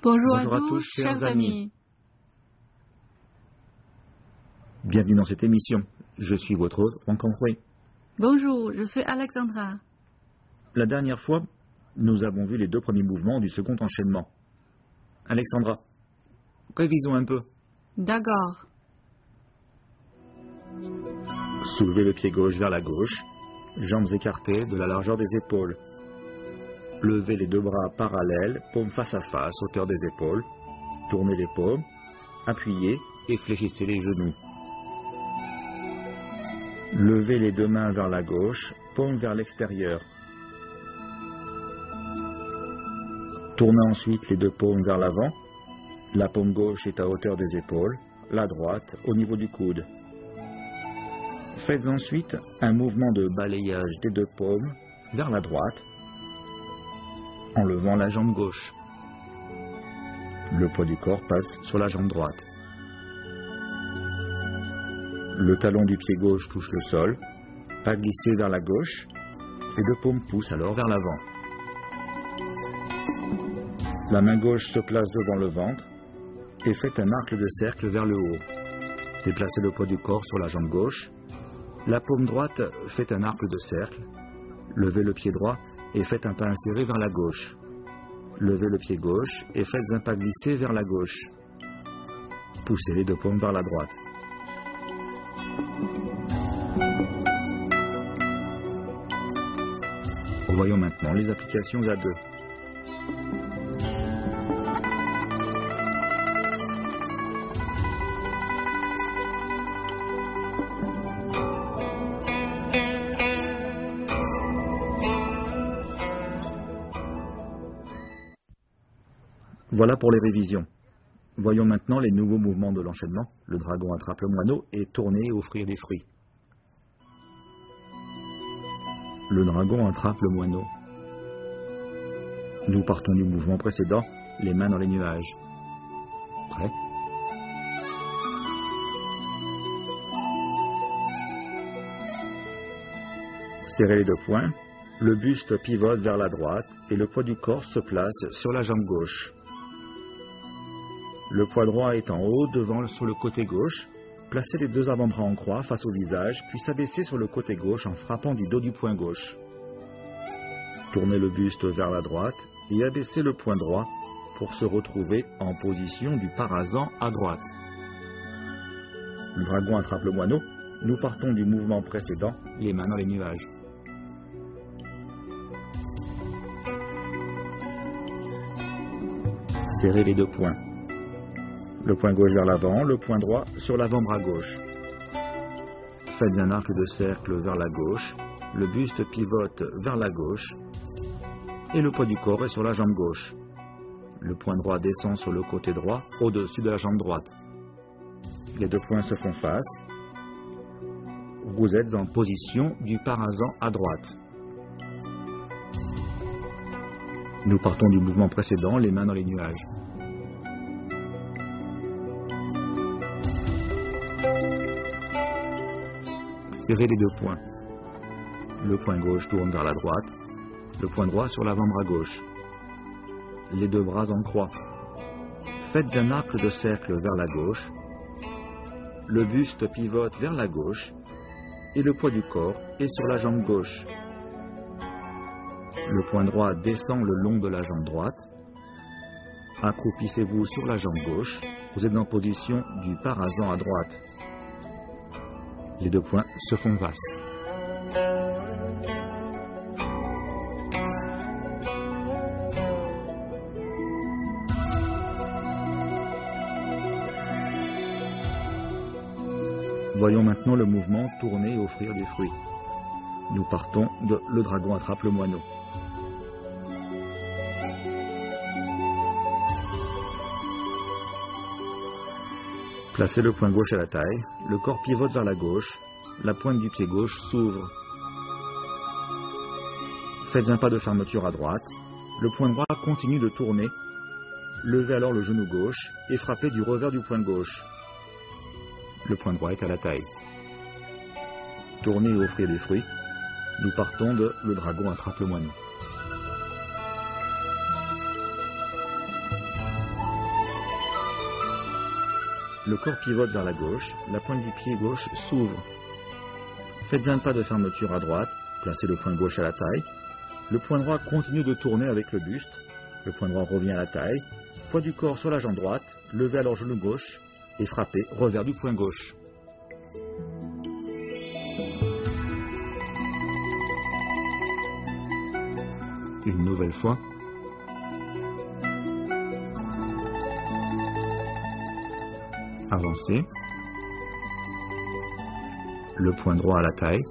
Bonjour à tous, chers amis. Bienvenue dans cette émission. Je suis votre hôte, Wang Konghui. Bonjour, je suis Alexandra. La dernière fois, nous avons vu les deux premiers mouvements du second enchaînement. Alexandra, révisons un peu. D'accord. Soulevez le pied gauche vers la gauche, jambes écartées de la largeur des épaules. Levez les deux bras parallèles, paumes face à face, hauteur des épaules. Tournez les paumes, appuyez et fléchissez les genoux. Levez les deux mains vers la gauche, paumes vers l'extérieur. Tournez ensuite les deux paumes vers l'avant. La paume gauche est à hauteur des épaules, la droite au niveau du coude. Faites ensuite un mouvement de balayage des deux paumes vers la droite, en levant la jambe gauche. Le poids du corps passe sur la jambe droite. Le talon du pied gauche touche le sol, pas glissé vers la gauche, les deux paumes poussent alors vers l'avant. La main gauche se place devant le ventre et faites un arc de cercle vers le haut. Déplacez le poids du corps sur la jambe gauche. La paume droite fait un arc de cercle. Levez le pied droit et faites un pas inséré vers la gauche. Levez le pied gauche et faites un pas glissé vers la gauche. Poussez les deux paumes vers la droite. Voyons maintenant les applications à deux. Voilà pour les révisions. Voyons maintenant les nouveaux mouvements de l'enchaînement. Le dragon attrape le moineau et tourner et offrir des fruits. Le dragon attrape le moineau. Nous partons du mouvement précédent, les mains dans les nuages. Prêt? Serrez les deux poings. Le buste pivote vers la droite et le poids du corps se place sur la jambe gauche. Le poids droit est en haut, devant sur le côté gauche. Placez les deux avant-bras en croix face au visage, puis s'abaissez sur le côté gauche en frappant du dos du poing gauche. Tournez le buste vers la droite et abaissez le poing droit pour se retrouver en position du parasan à droite. Le dragon attrape le moineau. Nous partons du mouvement précédent, les mains dans les nuages. Serrez les deux poings. Le poing gauche vers l'avant, le poing droit sur l'avant-bras gauche. Faites un arc de cercle vers la gauche, le buste pivote vers la gauche et le poids du corps est sur la jambe gauche. Le poing droit descend sur le côté droit, au-dessus de la jambe droite. Les deux poings se font face. Vous êtes en position du parasan à droite. Nous partons du mouvement précédent, les mains dans les nuages. Serrez les deux poings. Le poing gauche tourne vers la droite, le poing droit sur l'avant-bras gauche. Les deux bras en croix. Faites un arc de cercle vers la gauche. Le buste pivote vers la gauche et le poids du corps est sur la jambe gauche. Le poing droit descend le long de la jambe droite. Accroupissez-vous sur la jambe gauche. Vous êtes en position du parasan à droite. Les deux poings se font face. Voyons maintenant le mouvement tourner et offrir des fruits. Nous partons de le dragon attrape le moineau. Placez le poing gauche à la taille, le corps pivote vers la gauche, la pointe du pied gauche s'ouvre. Faites un pas de fermeture à droite, le poing droit continue de tourner. Levez alors le genou gauche et frappez du revers du poing gauche. Le poing droit est à la taille. Tournez et offrez des fruits. Nous partons de le dragon attrape le moineau. Le corps pivote vers la gauche, la pointe du pied gauche s'ouvre. Faites un pas de fermeture à droite, placez le poing gauche à la taille. Le poing droit continue de tourner avec le buste. Le poing droit revient à la taille. Poids du corps sur la jambe droite, levez alors genou gauche et frappez revers du poing gauche. Une nouvelle fois. Avancez. Le poing droit à la taille.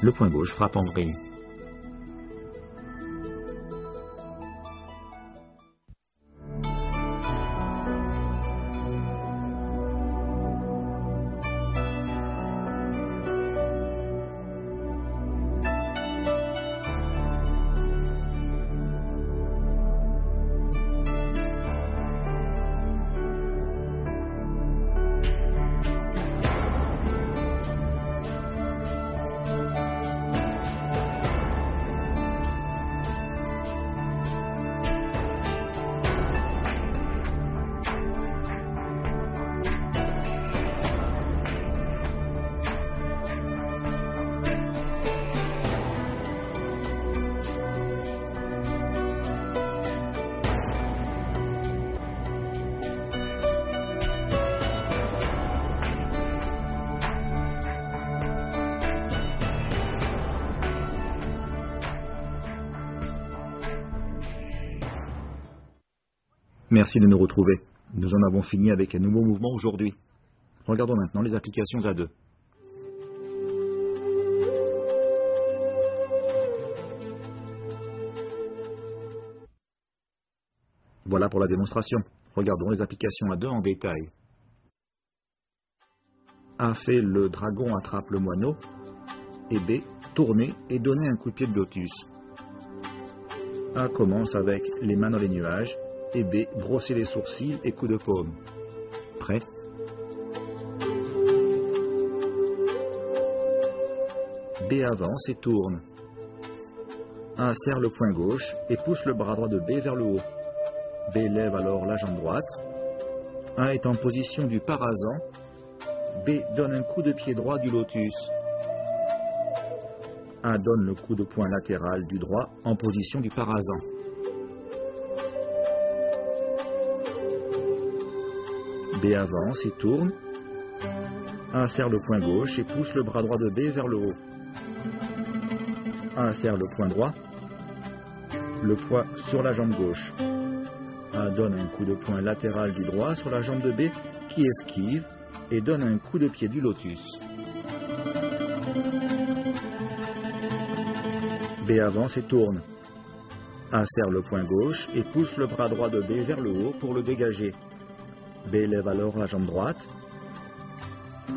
Le poing gauche frappe en vrille. Merci de nous retrouver. Nous en avons fini avec un nouveau mouvement aujourd'hui. Regardons maintenant les applications à deux. Voilà pour la démonstration. Regardons les applications à deux en détail. A fait le dragon attrape le moineau. Et B, tournez et donnez un coup de pied de lotus. A commence avec les mains dans les nuages. Et B, brosser les sourcils et coup de paume. Prêt? B avance et tourne. A serre le poing gauche et pousse le bras droit de B vers le haut. B lève alors la jambe droite. A est en position du parasan. B donne un coup de pied droit du lotus. A donne le coup de poing latéral du droit en position du parasan. B avance et tourne. A serre le poing gauche et pousse le bras droit de B vers le haut. A serre le poing droit, le poids sur la jambe gauche. A donne un coup de poing latéral du droit sur la jambe de B qui esquive et donne un coup de pied du lotus. B avance et tourne. A serre le poing gauche et pousse le bras droit de B vers le haut pour le dégager. B lève alors la jambe droite.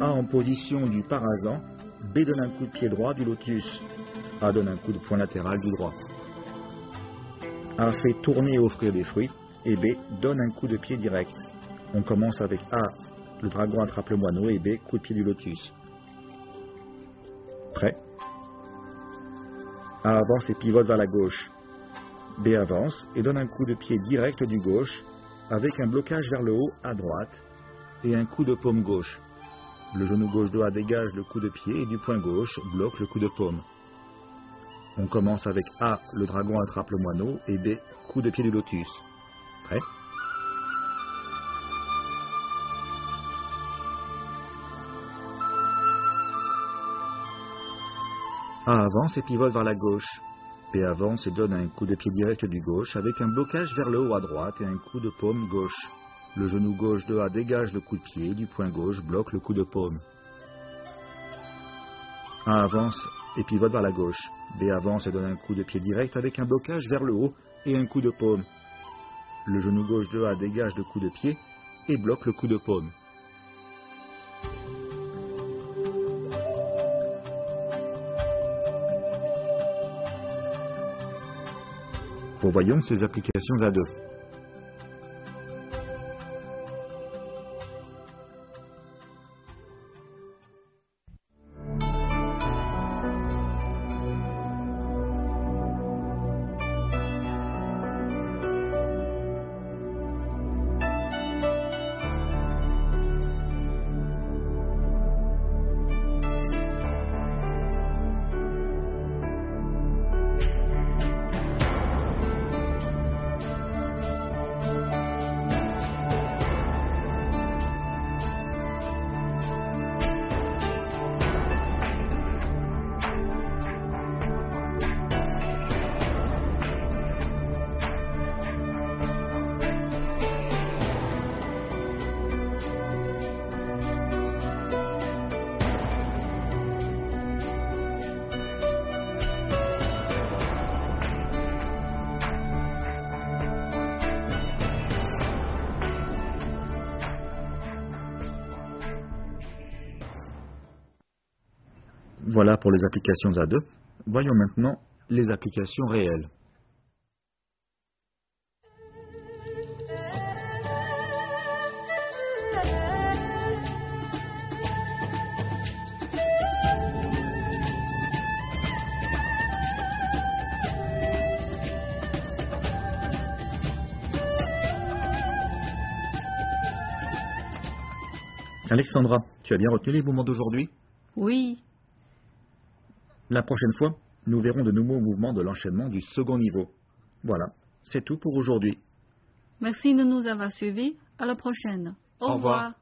A en position du parasan. B donne un coup de pied droit du lotus. A donne un coup de poing latéral du droit. A fait tourner et offrir des fruits. Et B donne un coup de pied direct. On commence avec A, le dragon attrape le moineau. Et B, coup de pied du lotus. Prêt? A avance et pivote vers la gauche. B avance et donne un coup de pied direct du gauche avec un blocage vers le haut à droite et un coup de paume gauche. Le genou gauche de A dégage le coup de pied et du poing gauche bloque le coup de paume. On commence avec A, le dragon attrape le moineau et B, coup de pied du lotus. Prêt? A avance et pivote vers la gauche. B avance et donne un coup de pied direct du gauche avec un blocage vers le haut à droite et un coup de paume gauche. Le genou gauche de A dégage le coup de pied, du poing gauche bloque le coup de paume. A avance et pivote vers la gauche. B avance et donne un coup de pied direct avec un blocage vers le haut et un coup de paume. Le genou gauche de A dégage le coup de pied et bloque le coup de paume. Revoyons ces applications à deux. Voilà pour les applications à deux. Voyons maintenant les applications réelles. Alexandra, tu as bien retenu les mouvements d'aujourd'hui? Oui. La prochaine fois, nous verrons de nouveaux mouvements de l'enchaînement du second niveau. Voilà, c'est tout pour aujourd'hui. Merci de nous avoir suivis. À la prochaine. Au Au revoir. revoir.